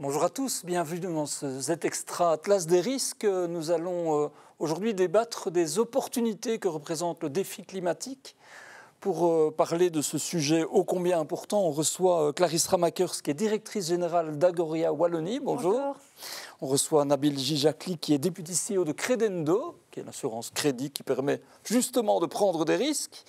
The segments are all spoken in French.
Bonjour à tous, bienvenue dans ce Z-Extra Atlas des risques. Nous allons aujourd'hui débattre des opportunités que représente le défi climatique. Pour parler de ce sujet ô combien important, on reçoit Clarisse Ramakers, qui est directrice générale d'Agoria Wallonie. Bonjour. Bonjour. On reçoit Nabil Gijakli, qui est député CEO de Credendo, qui est l'assurance crédit qui permet justement de prendre des risques.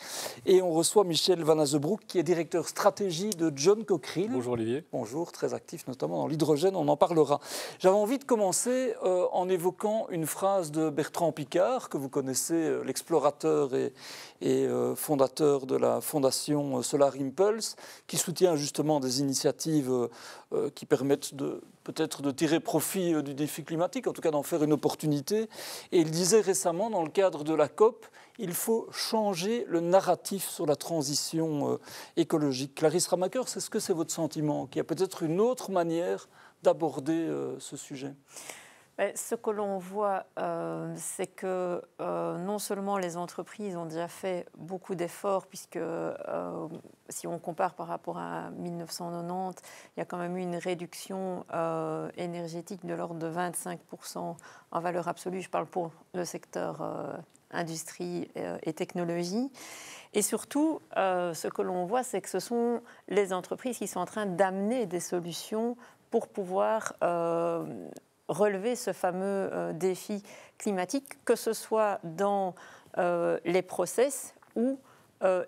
Et on reçoit Michel Van Azebroek, qui est directeur stratégie de John Cockerill. Bonjour Olivier. Bonjour, très actif notamment dans l'hydrogène, on en parlera. J'avais envie de commencer en évoquant une phrase de Bertrand Piccard, que vous connaissez, l'explorateur et fondateur de la fondation Solar Impulse, qui soutient justement des initiatives qui permettent peut-être de tirer profit du défi climatique, en tout cas d'en faire une opportunité. Et il disait récemment, dans le cadre de la COP, il faut changer le narratif sur la transition écologique. Clarisse Ramakers, est-ce que c'est votre sentiment, qu'il y a peut-être une autre manière d'aborder ce sujet ? Ce que l'on voit, c'est que non seulement les entreprises ont déjà fait beaucoup d'efforts, puisque si on compare par rapport à 1990, il y a quand même eu une réduction énergétique de l'ordre de 25% en valeur absolue. Je parle pour le secteur industrie et technologie. Et surtout, ce que l'on voit, c'est que ce sont les entreprises qui sont en train d'amener des solutions pour pouvoir relever ce fameux défi climatique, que ce soit dans les process ou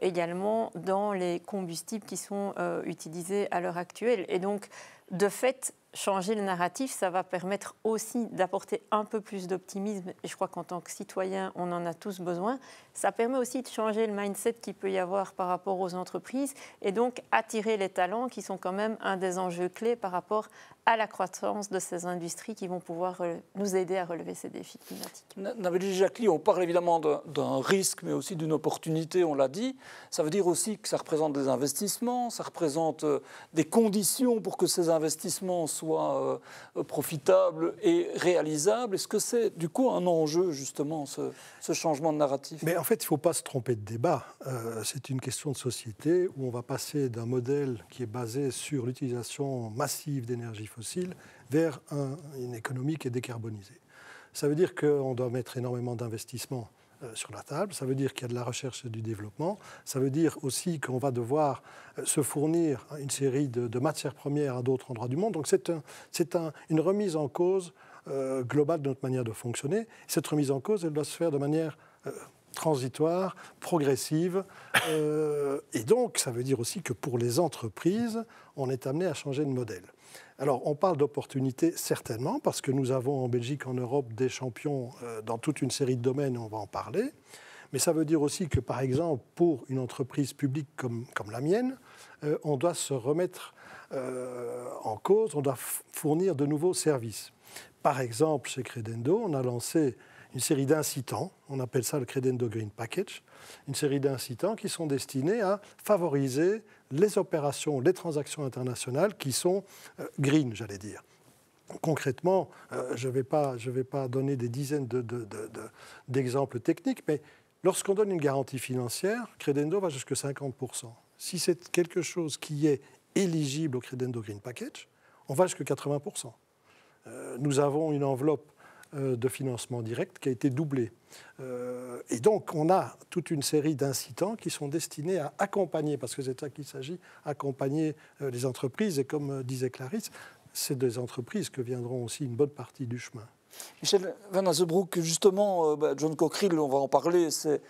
également dans les combustibles qui sont utilisés à l'heure actuelle. Et donc, de fait, changer le narratif, ça va permettre aussi d'apporter un peu plus d'optimisme. Et je crois qu'en tant que citoyen, on en a tous besoin. Ça permet aussi de changer le mindset qu'il peut y avoir par rapport aux entreprises et donc attirer les talents qui sont quand même un des enjeux clés par rapport à la croissance de ces industries qui vont pouvoir nous aider à relever ces défis climatiques. Nabil Gijakli, on parle évidemment d'un risque, mais aussi d'une opportunité, on l'a dit. Ça veut dire aussi que ça représente des investissements, ça représente des conditions pour que ces investissements soient profitables et réalisables. Est-ce que c'est du coup un enjeu, justement, ce changement de narratif ? Mais en fait, il ne faut pas se tromper de débat. C'est une question de société où on va passer d'un modèle qui est basé sur l'utilisation massive d'énergie fossile vers une économie qui est décarbonisée. Ça veut dire qu'on doit mettre énormément d'investissements sur la table, ça veut dire qu'il y a de la recherche et du développement, ça veut dire aussi qu'on va devoir se fournir une série de matières premières à d'autres endroits du monde. Donc c'est une remise en cause globale de notre manière de fonctionner. Cette remise en cause, elle doit se faire de manière transitoire, progressive. Et donc, ça veut dire aussi que pour les entreprises, on est amené à changer de modèle. Alors, on parle d'opportunités, certainement, parce que nous avons en Belgique, en Europe, des champions dans toute une série de domaines, on va en parler. Mais ça veut dire aussi que, par exemple, pour une entreprise publique comme la mienne, on doit se remettre en cause, on doit fournir de nouveaux services. Par exemple, chez Credendo, on a lancé une série d'incitants, on appelle ça le Credendo Green Package, une série d'incitants qui sont destinés à favoriser les opérations, les transactions internationales qui sont green, j'allais dire. Concrètement, je ne vais pas donner des dizaines d'exemples techniques, mais lorsqu'on donne une garantie financière, Credendo va jusqu'à 50%. Si c'est quelque chose qui est éligible au Credendo Green Package, on va jusqu'à 80%. Nous avons une enveloppe de financement direct qui a été doublée. Et donc, on a toute une série d'incitants qui sont destinés à accompagner, parce que c'est ça qu'il s'agit, accompagner les entreprises. Et comme disait Clarisse, c'est des entreprises que viendront aussi une bonne partie du chemin. Michel Van Azebroek, justement, John Cockerill, on va en parler, c'est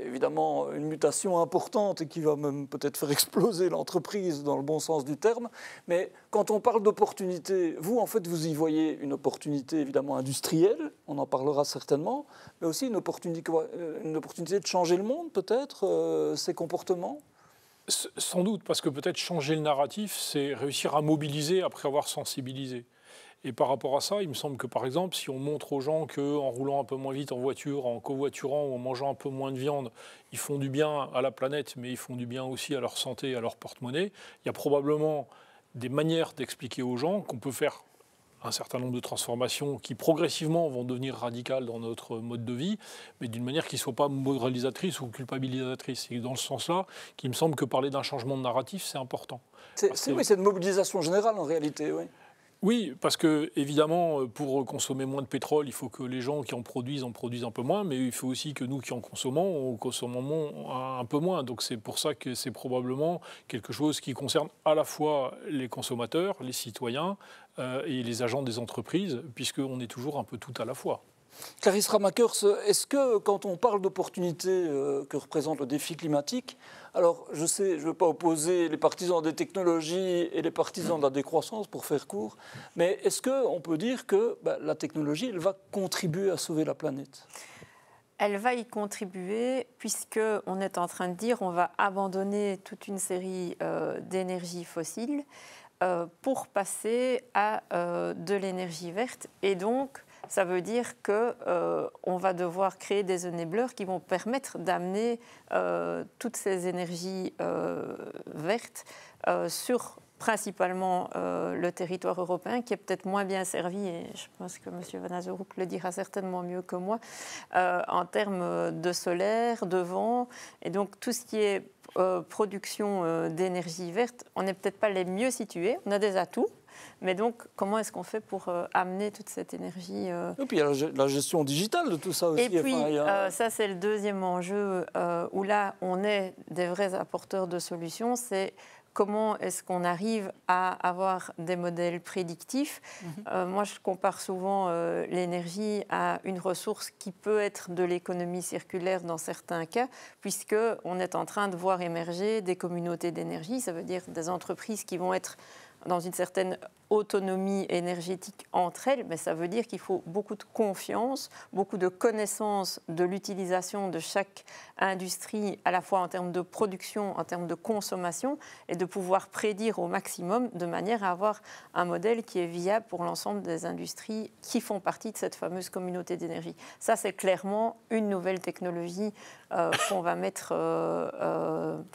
évidemment une mutation importante et qui va même peut-être faire exploser l'entreprise dans le bon sens du terme. Mais quand on parle d'opportunité, vous, en fait, vous y voyez une opportunité évidemment industrielle, on en parlera certainement, mais aussi une opportunité de changer le monde, peut-être, ces comportements. Sans doute, parce que peut-être changer le narratif, c'est réussir à mobiliser après avoir sensibilisé. Et par rapport à ça, il me semble que, par exemple, si on montre aux gens qu'en roulant un peu moins vite en voiture, en covoiturant ou en mangeant un peu moins de viande, ils font du bien à la planète, mais ils font du bien aussi à leur santé, à leur porte-monnaie, il y a probablement des manières d'expliquer aux gens qu'on peut faire un certain nombre de transformations qui progressivement vont devenir radicales dans notre mode de vie, mais d'une manière qui ne soit pas moralisatrice ou culpabilisatrice. Et dans ce sens-là, qu'il me semble que parler d'un changement de narratif, c'est important. C'est une mobilisation générale en réalité, oui. Oui, parce que évidemment, pour consommer moins de pétrole, il faut que les gens qui en produisent un peu moins, mais il faut aussi que nous qui en consommons un peu moins. Donc c'est pour ça que c'est probablement quelque chose qui concerne à la fois les consommateurs, les citoyens et les agents des entreprises, puisqu'on est toujours un peu tout à la fois. Clarisse Ramakers, est-ce que quand on parle d'opportunités que représente le défi climatique, alors je sais, je ne veux pas opposer les partisans des technologies et les partisans de la décroissance pour faire court, mais est-ce qu'on peut dire que la technologie, elle va contribuer à sauver la planète ? Elle va y contribuer puisqu'on est en train de dire on va abandonner toute une série d'énergies fossiles pour passer à de l'énergie verte et donc ça veut dire qu'on va devoir créer des enablers qui vont permettre d'amener toutes ces énergies vertes sur principalement le territoire européen, qui est peut-être moins bien servi, et je pense que M. Van Azeroek le dira certainement mieux que moi, en termes de solaire, de vent, et donc tout ce qui est production d'énergie verte, on n'est peut-être pas les mieux situés, on a des atouts, mais donc, comment est-ce qu'on fait pour amener toute cette énergie Et puis, il y a la gestion digitale de tout ça aussi. Et puis, ça, c'est le deuxième enjeu où là, on est des vrais apporteurs de solutions. C'est comment est-ce qu'on arrive à avoir des modèles prédictifs. Moi, je compare souvent l'énergie à une ressource qui peut être de l'économie circulaire dans certains cas, puisqu'on est en train de voir émerger des communautés d'énergie. Ça veut dire des entreprises qui vont être dans une certaine autonomie énergétique entre elles, mais ça veut dire qu'il faut beaucoup de confiance, beaucoup de connaissance de l'utilisation de chaque industrie, à la fois en termes de production, en termes de consommation, et de pouvoir prédire au maximum de manière à avoir un modèle qui est viable pour l'ensemble des industries qui font partie de cette fameuse communauté d'énergie. Ça, c'est clairement une nouvelle technologie qu'on va mettre,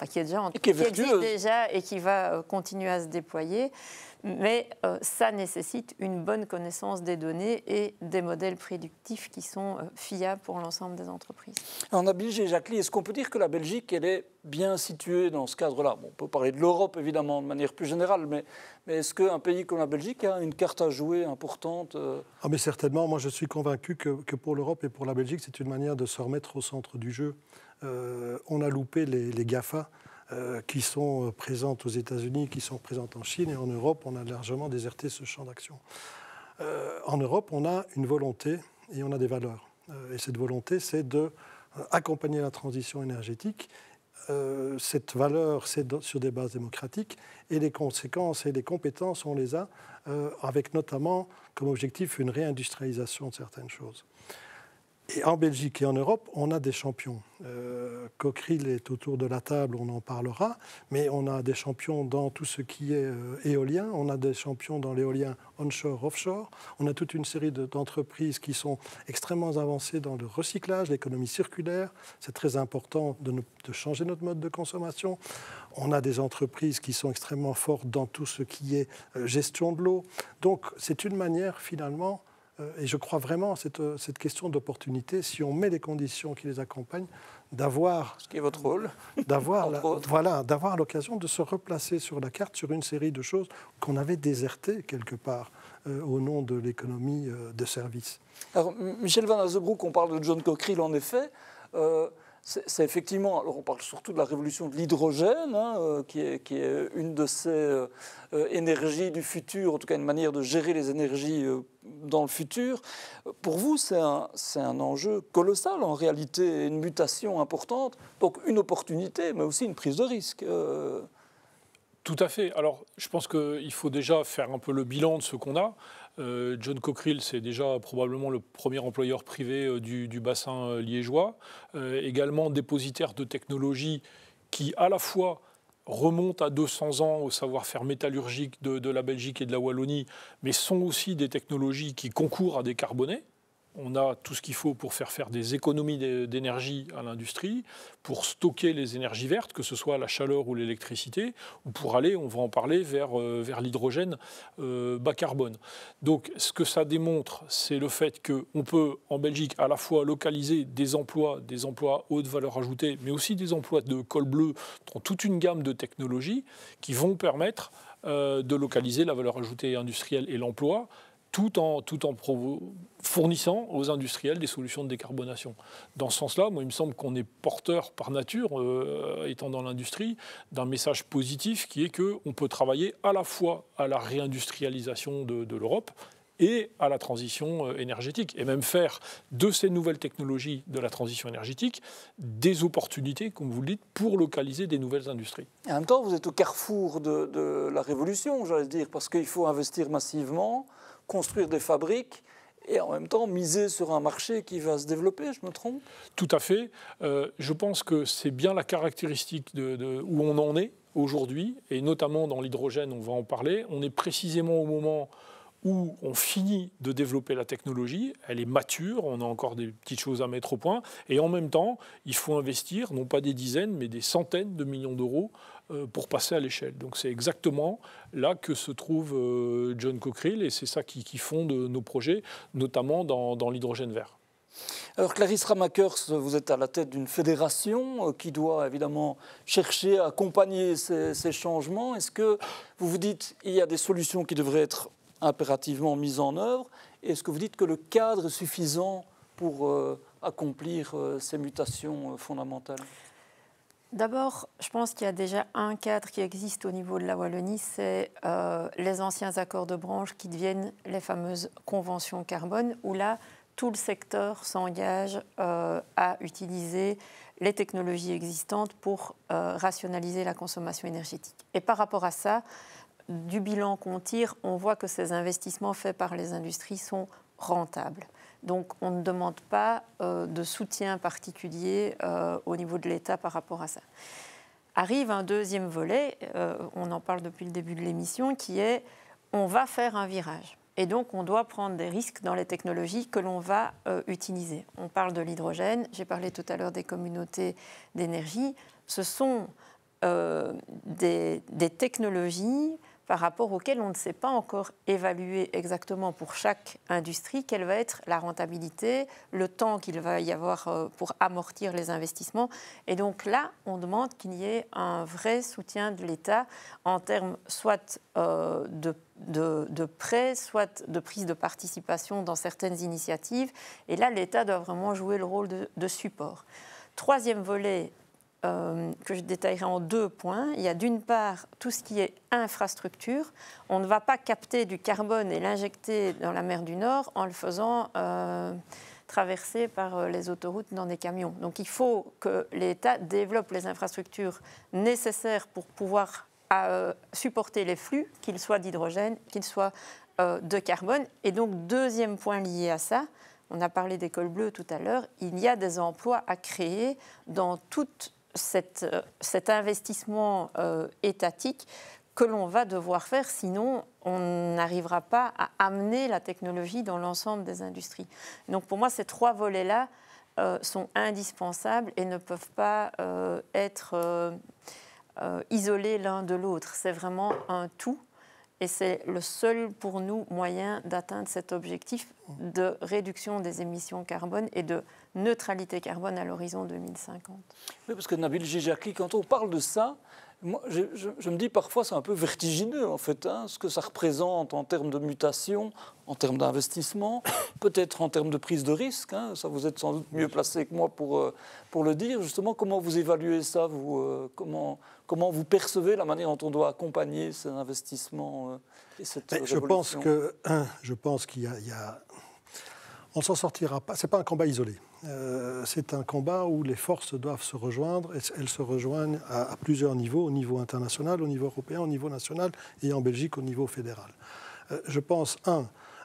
qui est déjà qui existe déjà et qui va continuer à se déployer. Mais ça nécessite une bonne connaissance des données et des modèles prédictifs qui sont fiables pour l'ensemble des entreprises. En Belgique, et Jacqueline, est-ce qu'on peut dire que la Belgique, elle est bien située dans ce cadre-là? On peut parler de l'Europe, évidemment, de manière plus générale, mais est-ce qu'un pays comme la Belgique a une carte à jouer importante mais certainement, moi je suis convaincu que pour l'Europe et pour la Belgique, c'est une manière de se remettre au centre du jeu. On a loupé les GAFA. Qui sont présentes aux États-Unis, qui sont présentes en Chine, et en Europe, on a largement déserté ce champ d'action. En Europe, on a une volonté et on a des valeurs. Et cette volonté, c'est d'accompagner la transition énergétique. Cette valeur, c'est sur des bases démocratiques, et les conséquences et les compétences, on les a, avec notamment comme objectif une réindustrialisation de certaines choses. Et en Belgique et en Europe, on a des champions. Cockerill est autour de la table, on en parlera, mais on a des champions dans tout ce qui est éolien, on a des champions dans l'éolien onshore, offshore, on a toute une série d'entreprises qui sont extrêmement avancées dans le recyclage, l'économie circulaire, c'est très important de changer notre mode de consommation. On a des entreprises qui sont extrêmement fortes dans tout ce qui est gestion de l'eau. Donc c'est une manière finalement, et je crois vraiment à cette question d'opportunité, si on met les conditions qui les accompagnent, d'avoir... Ce qui est votre rôle. D'avoir l'occasion de se replacer sur la carte sur une série de choses qu'on avait désertées quelque part au nom de l'économie de service. Alors, Michel Van Azeroek, on parle de John Cockerill en effet. C'est effectivement, alors on parle surtout de la révolution de l'hydrogène, qui est une de ces énergies du futur, en tout cas une manière de gérer les énergies dans le futur. Pour vous, c'est un enjeu colossal en réalité, une mutation importante, donc une opportunité, mais aussi une prise de risque. Tout à fait. Alors, je pense qu'il faut déjà faire un peu le bilan de ce qu'on a. John Cockerill, c'est déjà probablement le premier employeur privé du bassin liégeois, également dépositaire de technologies qui, à la fois, remontent à 200 ans au savoir-faire métallurgique de la Belgique et de la Wallonie, mais sont aussi des technologies qui concourent à décarboner. On a tout ce qu'il faut pour faire des économies d'énergie à l'industrie, pour stocker les énergies vertes, que ce soit la chaleur ou l'électricité, ou pour aller, on va en parler, vers l'hydrogène bas carbone. Donc ce que ça démontre, c'est le fait qu'on peut, en Belgique, à la fois localiser des emplois haute valeur ajoutée, mais aussi des emplois de col bleu dans toute une gamme de technologies qui vont permettre de localiser la valeur ajoutée industrielle et l'emploi, tout en fournissant aux industriels des solutions de décarbonation. Dans ce sens-là, moi, il me semble qu'on est porteur par nature, étant dans l'industrie, d'un message positif qui est qu'on peut travailler à la fois à la réindustrialisation de l'Europe et à la transition énergétique, et même faire de ces nouvelles technologies de la transition énergétique des opportunités, comme vous le dites, pour localiser des nouvelles industries. Et en même temps, vous êtes au carrefour de la révolution, j'allais dire, parce qu'il faut investir massivement, construire des fabriques et en même temps miser sur un marché qui va se développer, je me trompe? Tout à fait. Je pense que c'est bien la caractéristique où on en est aujourd'hui, et notamment dans l'hydrogène, on va en parler. On est précisément au moment où on finit de développer la technologie, elle est mature, on a encore des petites choses à mettre au point, et en même temps, il faut investir, non pas des dizaines, mais des centaines de millions d'euros pour passer à l'échelle. Donc c'est exactement là que se trouve John Cockerill, et c'est ça qui fonde nos projets, notamment dans l'hydrogène vert. Alors Clarisse Ramakers, vous êtes à la tête d'une fédération qui doit évidemment chercher à accompagner ces changements. Est-ce que vous vous dites qu'il y a des solutions qui devraient être impérativement mise en œuvre? Est-ce que vous dites que le cadre est suffisant pour accomplir ces mutations fondamentales? D'abord, je pense qu'il y a déjà un cadre qui existe au niveau de la Wallonie, c'est les anciens accords de branche qui deviennent les fameuses conventions carbone, où là, tout le secteur s'engage à utiliser les technologies existantes pour rationaliser la consommation énergétique. Et par rapport à ça, du bilan qu'on tire, on voit que ces investissements faits par les industries sont rentables. Donc on ne demande pas de soutien particulier au niveau de l'État par rapport à ça. Arrive un deuxième volet, on en parle depuis le début de l'émission, qui est on va faire un virage. Et donc on doit prendre des risques dans les technologies que l'on va utiliser. On parle de l'hydrogène, j'ai parlé tout à l'heure des communautés d'énergie. Ce sont des technologies par rapport auxquelles on ne sait pas encore évaluer exactement pour chaque industrie quelle va être la rentabilité, le temps qu'il va y avoir pour amortir les investissements. Et donc là, on demande qu'il y ait un vrai soutien de l'État en termes soit de prêts, soit de prise de participation dans certaines initiatives. Et là, l'État doit vraiment jouer le rôle de support. Troisième volet, que je détaillerai en 2 points. Il y a d'une part tout ce qui est infrastructure. On ne va pas capter du carbone et l'injecter dans la mer du Nord en le faisant traverser par les autoroutes dans des camions. Donc il faut que l'État développe les infrastructures nécessaires pour pouvoir supporter les flux, qu'ils soient d'hydrogène, qu'ils soient de carbone. Et donc deuxième point lié à ça, on a parlé des cols bleus tout à l'heure, il y a des emplois à créer dans toute cet investissement étatique que l'on va devoir faire, sinon on n'arrivera pas à amener la technologie dans l'ensemble des industries. Donc pour moi, ces 3 volets-là sont indispensables et ne peuvent pas être isolés l'un de l'autre. C'est vraiment un tout. Et c'est le seul, pour nous, moyen d'atteindre cet objectif de réduction des émissions carbone et de neutralité carbone à l'horizon 2050. Oui, parce que Nabil Jejaki, quand on parle de ça, moi, je me dis parfois c'est un peu vertigineux en fait, ce que ça représente en termes de mutation, en termes d'investissement, peut-être en termes de prise de risque. Ça, vous êtes sans doute mieux placé que moi pour le dire. Justement, comment vous évaluez ça, vous, comment vous percevez la manière dont on doit accompagner ces investissements et cette révolution? Je pense qu'il y a on ne s'en sortira pas. Ce n'est pas un combat isolé. C'est un combat où les forces doivent se rejoindre. Et elles se rejoignent à plusieurs niveaux, au niveau international, au niveau européen, au niveau national et en Belgique au niveau fédéral. Je pense,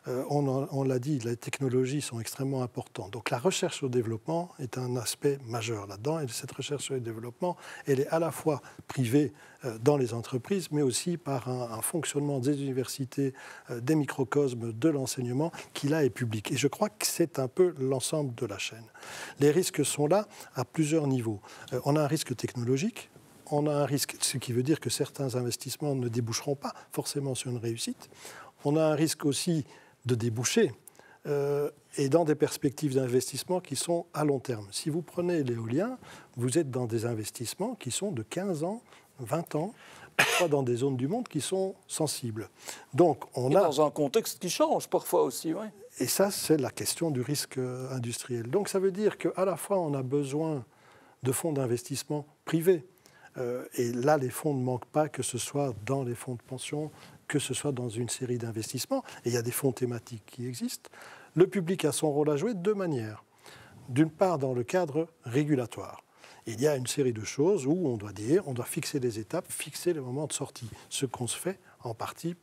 on l'a dit, les technologies sont extrêmement importantes. Donc la recherche au développement est un aspect majeur là-dedans. Et cette recherche au développement, elle est à la fois privée dans les entreprises, mais aussi par un fonctionnement des universités, des microcosmes, de l'enseignement, qui là est public. Et je crois que c'est un peu l'ensemble de la chaîne. Les risques sont là à plusieurs niveaux. On a un risque technologique. On a un risque, ce qui veut dire que certains investissements ne déboucheront pas forcément sur une réussite. On a un risque aussi de déboucher et dans des perspectives d'investissement qui sont à long terme. Si vous prenez l'éolien, vous êtes dans des investissements qui sont de 15 ans, 20 ans, parfois dans des zones du monde qui sont sensibles. Donc, dans un contexte qui change parfois aussi, oui. Et ça, c'est la question du risque industriel. Donc ça veut dire qu'à la fois, on a besoin de fonds d'investissement privés. Et là, les fonds ne manquent pas, que ce soit dans les fonds de pension, que ce soit dans une série d'investissements. Et il y a des fonds thématiques qui existent. Le public a son rôle à jouer de deux manières. D'une part, dans le cadre régulatoire. Il y a une série de choses où on doit dire, on doit fixer des étapes, fixer les moments de sortie. Ce qu'on se fait en partie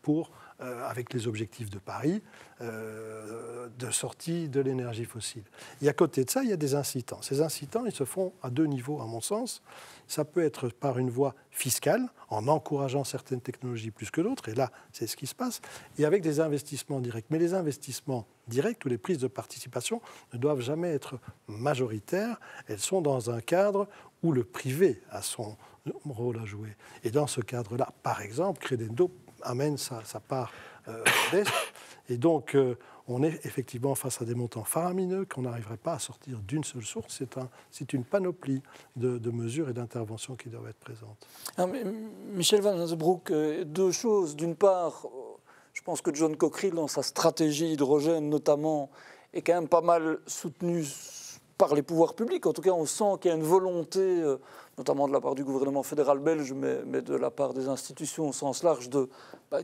avec les objectifs de Paris, de sortie de l'énergie fossile. Et à côté de ça, il y a des incitants. Ces incitants, ils se font à deux niveaux, à mon sens. Ça peut être par une voie fiscale, en encourageant certaines technologies plus que d'autres, et là, c'est ce qui se passe, et avec des investissements directs. Mais les investissements directs ou les prises de participation ne doivent jamais être majoritaires. Elles sont dans un cadre où le privé a son rôle à jouer. Et dans ce cadre-là, par exemple, Credendo amène sa part modeste. Et donc, on est effectivement face à des montants faramineux qu'on n'arriverait pas à sortir d'une seule source. C'est une panoplie de mesures et d'interventions qui doivent être présentes. Alors, Michel Van Hazenbroek, deux choses. D'une part, je pense que John Cockerill, dans sa stratégie hydrogène notamment, est quand même pas mal soutenu par les pouvoirs publics. En tout cas, on sent qu'il y a une volonté, notamment de la part du gouvernement fédéral belge, mais de la part des institutions au sens large,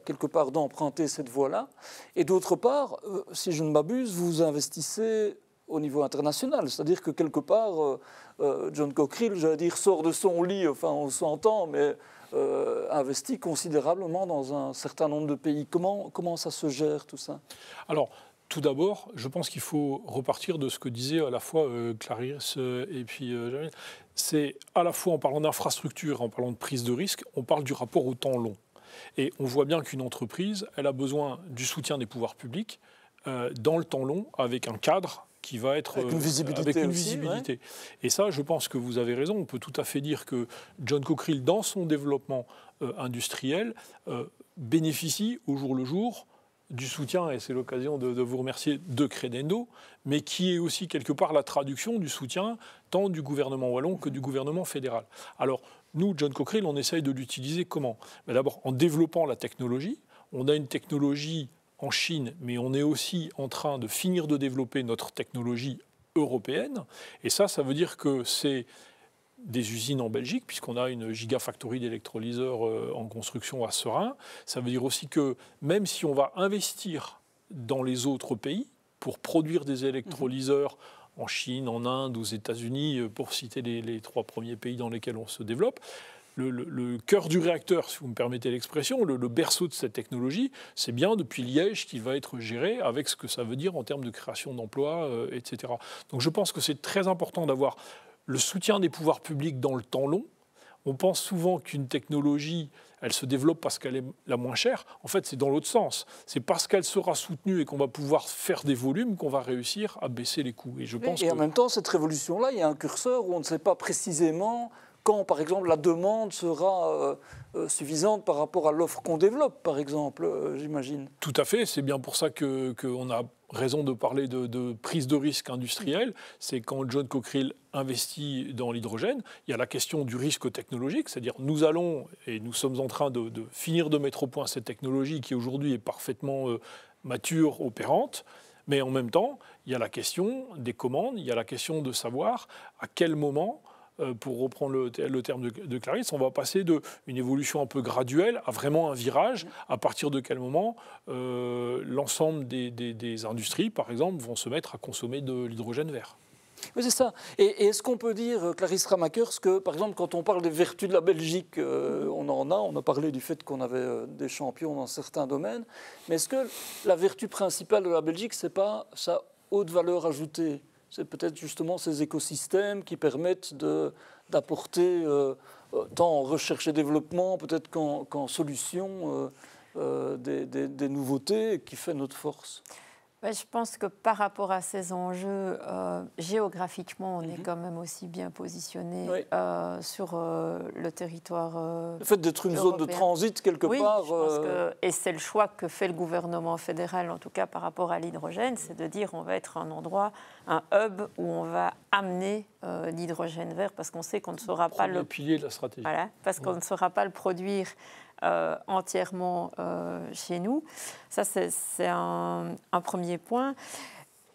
quelque part d'emprunter cette voie-là. Et d'autre part, si je ne m'abuse, vous investissez au niveau international. C'est-à-dire que quelque part, John Cockerill, j'allais dire, sort de son lit, enfin on s'entend, mais investit considérablement dans un certain nombre de pays. Comment ça se gère tout ça ? Alors, tout d'abord, je pense qu'il faut repartir de ce que disait à la fois Clarisse et puis Jamil. C'est à la fois en parlant d'infrastructure, en parlant de prise de risque, on parle du rapport au temps long. Et on voit bien qu'une entreprise, elle a besoin du soutien des pouvoirs publics dans le temps long, avec un cadre qui va être avec une visibilité. Ouais. Et ça, je pense que vous avez raison. On peut tout à fait dire que John Cockerill, dans son développement industriel, bénéficie au jour le jour du soutien, et c'est l'occasion de vous remercier, de Credendo, mais qui est aussi quelque part la traduction du soutien tant du gouvernement wallon que du gouvernement fédéral. Alors, nous, John Cockerill, on essaye de l'utiliser comment ? D'abord, en développant la technologie. On a une technologie en Chine, mais on est aussi en train de finir de développer notre technologie européenne. Et ça veut dire que c'est des usines en Belgique, puisqu'on a une gigafactory d'électrolyseurs en construction à Seraing. Ça veut dire aussi que même si on va investir dans les autres pays pour produire des électrolyseurs en Chine, en Inde, aux États-Unis, pour citer les trois premiers pays dans lesquels on se développe, le cœur du réacteur, si vous me permettez l'expression, le berceau de cette technologie, c'est bien depuis Liège qu'il va être géré avec ce que ça veut dire en termes de création d'emplois, etc. Donc je pense que c'est très important d'avoir le soutien des pouvoirs publics dans le temps long. On pense souvent qu'une technologie, elle se développe parce qu'elle est la moins chère. En fait, c'est dans l'autre sens. C'est parce qu'elle sera soutenue et qu'on va pouvoir faire des volumes qu'on va réussir à baisser les coûts. Et en même temps, cette révolution-là, il y a un curseur où on ne sait pas précisément quand, par exemple, la demande sera suffisante par rapport à l'offre qu'on développe, par exemple, j'imagine. Tout à fait. C'est bien pour ça qu'on a raison de parler de prise de risque industrielle. C'est quand John Cockerill investit dans l'hydrogène, il y a la question du risque technologique, c'est-à-dire nous allons, et nous sommes en train de finir de mettre au point cette technologie qui aujourd'hui est parfaitement mature, opérante, mais en même temps, il y a la question des commandes, il y a la question de savoir à quel moment, pour reprendre le terme de Clarisse, on va passer d'une évolution un peu graduelle à vraiment un virage, à partir de quel moment l'ensemble des industries, par exemple, vont se mettre à consommer de l'hydrogène vert. Oui, c'est ça. Et est-ce qu'on peut dire, Clarisse Ramakers, que par exemple, quand on parle des vertus de la Belgique, on a parlé du fait qu'on avait des champions dans certains domaines, mais est-ce que la vertu principale de la Belgique, c'est pas sa haute valeur ajoutée? C'est peut-être justement ces écosystèmes qui permettent d'apporter, tant en recherche et développement, peut-être qu'en solution, des nouveautés qui fait notre force. Je pense que par rapport à ces enjeux, géographiquement, on est quand même aussi bien positionné sur le territoire le fait d'être une zone de transit quelque part. Je pense et c'est le choix que fait le gouvernement fédéral, en tout cas par rapport à l'hydrogène, c'est de dire on va être un endroit, un hub où on va amener l'hydrogène vert, parce qu'on sait qu'on ne saura pas le pilier de la stratégie. Voilà, parce qu'on ne saura pas le produire entièrement chez nous. Ça, c'est un premier point.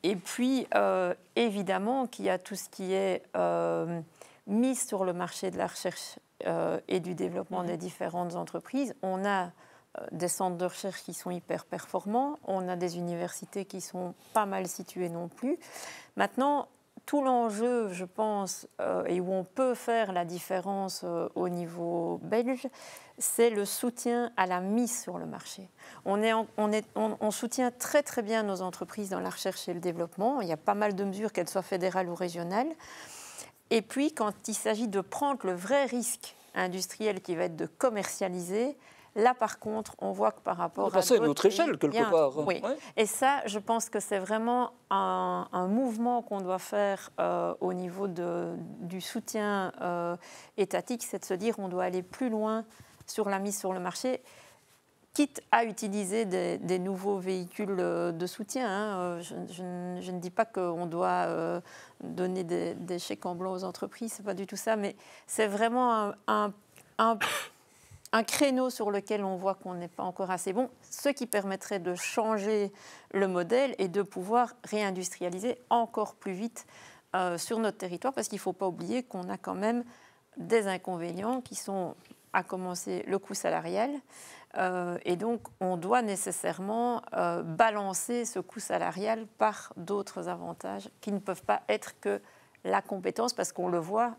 Et puis, évidemment, qu'il y a tout ce qui est mis sur le marché de la recherche et du développement des différentes entreprises. On a des centres de recherche qui sont hyper performants. On a des universités qui sont pas mal situées non plus. Maintenant, tout l'enjeu, je pense, et où on peut faire la différence au niveau belge, c'est le soutien à la mise sur le marché. On soutient très très bien nos entreprises dans la recherche et le développement. Il y a pas mal de mesures, qu'elles soient fédérales ou régionales. Et puis, quand il s'agit de prendre le vrai risque industriel qui va être de commercialiser, là, par contre, on voit que par rapport à passer à une autre échelle, quelque part. Oui. Ouais. Et ça, je pense que c'est vraiment un mouvement qu'on doit faire au niveau du soutien étatique, c'est de se dire on doit aller plus loin sur la mise sur le marché, quitte à utiliser des nouveaux véhicules de soutien. Je ne dis pas qu'on doit donner des chèques en blanc aux entreprises, c'est pas du tout ça, mais c'est vraiment un créneau sur lequel on voit qu'on n'est pas encore assez bon, ce qui permettrait de changer le modèle et de pouvoir réindustrialiser encore plus vite sur notre territoire, parce qu'il ne faut pas oublier qu'on a quand même des inconvénients qui sont, à commencer, le coût salarial. Et donc, on doit nécessairement balancer ce coût salarial par d'autres avantages qui ne peuvent pas être que la compétence, parce qu'on le voit,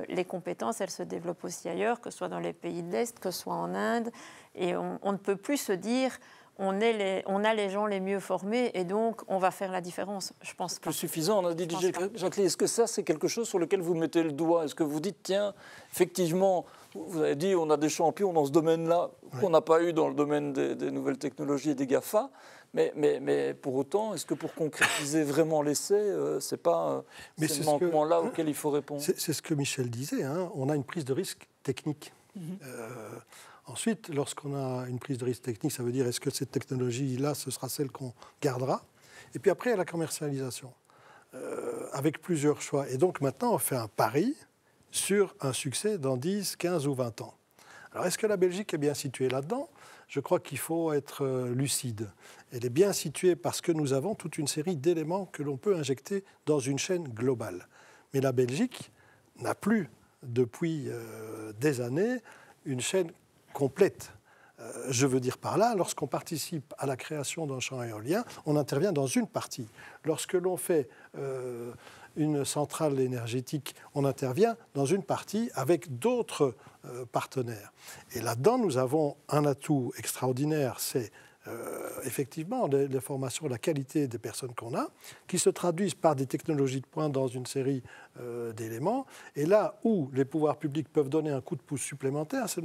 les compétences, elles se développent aussi ailleurs, que ce soit dans les pays de l'Est, que ce soit en Inde. Et on ne peut plus se dire on a les gens les mieux formés et donc on va faire la différence. Je pense pas. C'est suffisant, on a dit, Jacqueline. Est-ce que ça, c'est quelque chose sur lequel vous mettez le doigt? Est-ce que vous dites, tiens, effectivement, vous avez dit on a des champions dans ce domaine-là qu'on n'a pas eu dans le domaine des nouvelles technologies et des GAFA, mais pour autant, est-ce que pour concrétiser vraiment l'essai, c'est pas ce manquement-là auquel il faut répondre? C'est ce que Michel disait, hein, on a une prise de risque technique. Ensuite, lorsqu'on a une prise de risque technique, ça veut dire est-ce que cette technologie-là, ce sera celle qu'on gardera? Et puis après, il y a la commercialisation, avec plusieurs choix. Et donc maintenant, on fait un pari sur un succès dans 10, 15 ou 20 ans. Alors, est-ce que la Belgique est bien située là-dedans? Je crois qu'il faut être lucide. Elle est bien située parce que nous avons toute une série d'éléments que l'on peut injecter dans une chaîne globale. Mais la Belgique n'a plus, depuis des années, une chaîne complète. Je veux dire par là, lorsqu'on participe à la création d'un champ éolien, on intervient dans une partie. Lorsque l'on fait une centrale énergétique, on intervient dans une partie avec d'autres partenaires. Et là-dedans, nous avons un atout extraordinaire, c'est effectivement les formations, la qualité des personnes qu'on a, qui se traduisent par des technologies de pointe dans une série d'éléments. Et là où les pouvoirs publics peuvent donner un coup de pouce supplémentaire, c'est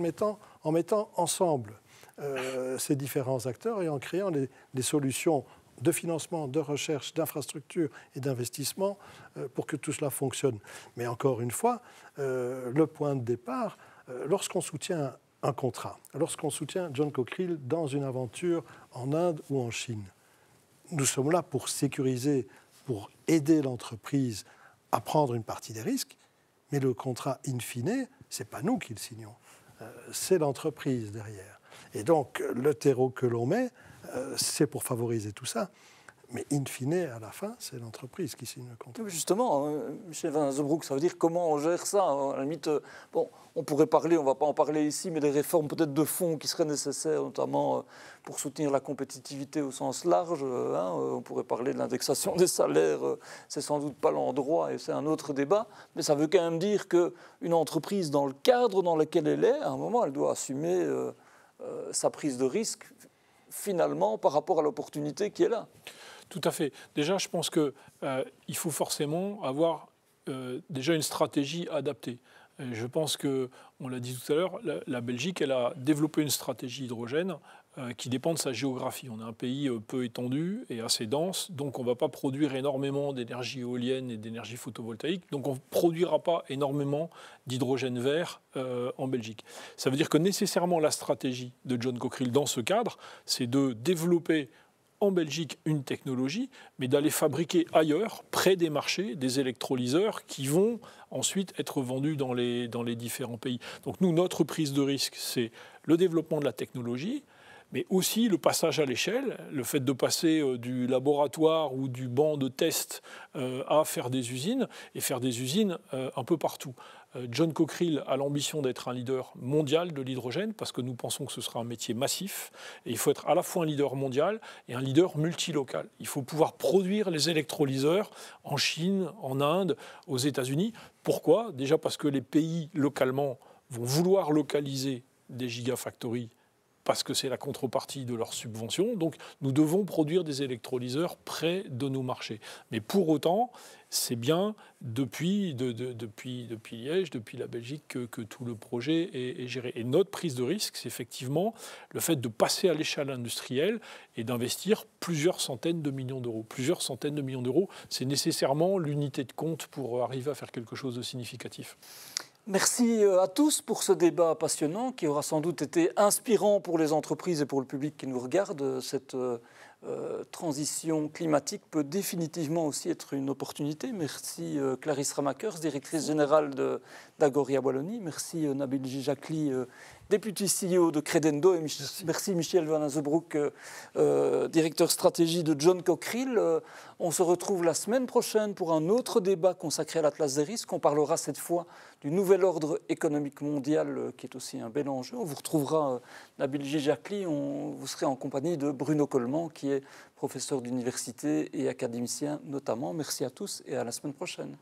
en mettant ensemble ces différents acteurs et en créant des solutions de financement, de recherche, d'infrastructure et d'investissement pour que tout cela fonctionne. Mais encore une fois, le point de départ, lorsqu'on soutient un contrat, lorsqu'on soutient John Cockerill dans une aventure en Inde ou en Chine, nous sommes là pour sécuriser, pour aider l'entreprise à prendre une partie des risques, mais le contrat in fine, ce n'est pas nous qui le signons, c'est l'entreprise derrière. Et donc, le terreau que l'on met, c'est pour favoriser tout ça. Mais in fine, à la fin, c'est l'entreprise qui signe le contrat. Justement, Michel Van Azebroek, ça veut dire comment on gère ça. À la limite, bon, on pourrait parler, on ne va pas en parler ici, mais des réformes peut-être de fonds qui seraient nécessaires, notamment pour soutenir la compétitivité au sens large. On pourrait parler de l'indexation des salaires, c'est sans doute pas l'endroit et c'est un autre débat. Mais ça veut quand même dire qu'une entreprise, dans le cadre dans lequel elle est, à un moment, elle doit assumer sa prise de risque, finalement, par rapport à l'opportunité qui est là. Tout à fait. Déjà, je pense qu'il faut forcément avoir déjà une stratégie adaptée. Je pense que, on l'a dit tout à l'heure, la Belgique, elle a développé une stratégie hydrogène qui dépend de sa géographie. On est un pays peu étendu et assez dense, donc on ne va pas produire énormément d'énergie éolienne et d'énergie photovoltaïque, donc on ne produira pas énormément d'hydrogène vert en Belgique. Ça veut dire que nécessairement la stratégie de John Cockerill dans ce cadre, c'est de développer en Belgique une technologie, mais d'aller fabriquer ailleurs, près des marchés, des électrolyseurs qui vont ensuite être vendus dans les différents pays. Donc nous, notre prise de risque, c'est le développement de la technologie, mais aussi le passage à l'échelle, le fait de passer du laboratoire ou du banc de test à faire des usines, et faire des usines un peu partout. John Cockerill a l'ambition d'être un leader mondial de l'hydrogène, parce que nous pensons que ce sera un métier massif, et il faut être à la fois un leader mondial et un leader multilocal. Il faut pouvoir produire les électrolyseurs en Chine, en Inde, aux États-Unis. Pourquoi ? Déjà parce que les pays localement vont vouloir localiser des gigafactories, parce que c'est la contrepartie de leurs subventions. Donc nous devons produire des électrolyseurs près de nos marchés. Mais pour autant, c'est bien depuis Liège, depuis la Belgique, que tout le projet est géré. Et notre prise de risque, c'est effectivement le fait de passer à l'échelle industrielle et d'investir plusieurs centaines de millions d'euros. Plusieurs centaines de millions d'euros, c'est nécessairement l'unité de compte pour arriver à faire quelque chose de significatif. Merci à tous pour ce débat passionnant qui aura sans doute été inspirant pour les entreprises et pour le public qui nous regarde. Cette transition climatique peut définitivement aussi être une opportunité. Merci Clarisse Ramakers, directrice générale d'Agoria Wallonie. Merci Nabil Jijacli, député CEO de Credendo. Et merci Michel Van Azebroek, directeur stratégie de John Cockerill. On se retrouve la semaine prochaine pour un autre débat consacré à l'Atlas des risques. On parlera cette fois du nouvel ordre économique mondial qui est aussi un bel enjeu. On vous retrouvera Nabil Jijacli. Vous serez en compagnie de Bruno Coleman qui est professeur d'université et académicien notamment. Merci à tous et à la semaine prochaine.